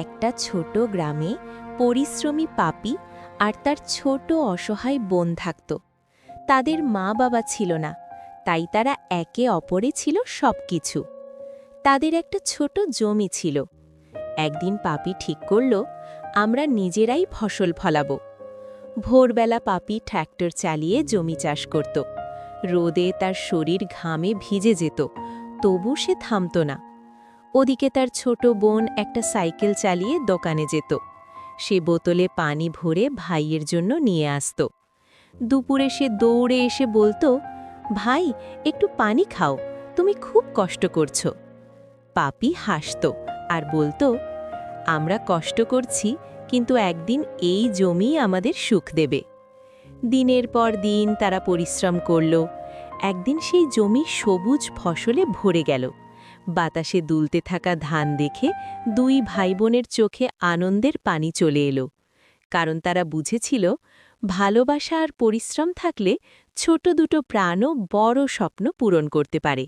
একটা ছোট গ্রামে পরিশ্রমী পাপী আর তার ছোট অসহায় বোন থাকত। তাদের মা বাবা ছিল না, তাই তারা একে অপরে ছিল সবকিছু। তাদের একটা ছোট জমি ছিল। একদিন পাপী ঠিক করল, আমরা নিজেরাই ফসল ফলাবো। ভোরবেলা পাপী ট্র্যাক্টর চালিয়ে জমি চাষ করত। রোদে তার শরীর ঘামে ভিজে যেত, তবু সে থামত না। ওদিকে তার ছোট বোন একটা সাইকেল চালিয়ে দোকানে যেত। সে বোতলে পানি ভরে ভাইয়ের জন্য নিয়ে আসত। দুপুরে সে দৌড়ে এসে বলতো, ভাই, একটু পানি খাও, তুমি খুব কষ্ট করছো। পাপী হাসত আর বলতো, আমরা কষ্ট করছি, কিন্তু একদিন এই জমি আমাদের সুখ দেবে। দিনের পর দিন তারা পরিশ্রম করল। একদিন সেই জমি সবুজ ফসলে ভরে গেল। বাতাসে দুলতে থাকা ধান দেখে দুই ভাই বোনের চোখে আনন্দের পানি চলে এলো, কারণ তারা বুঝেছিল ভালোবাসা আর পরিশ্রম থাকলে ছোট দুটো প্রাণও বড় স্বপ্ন পূরণ করতে পারে।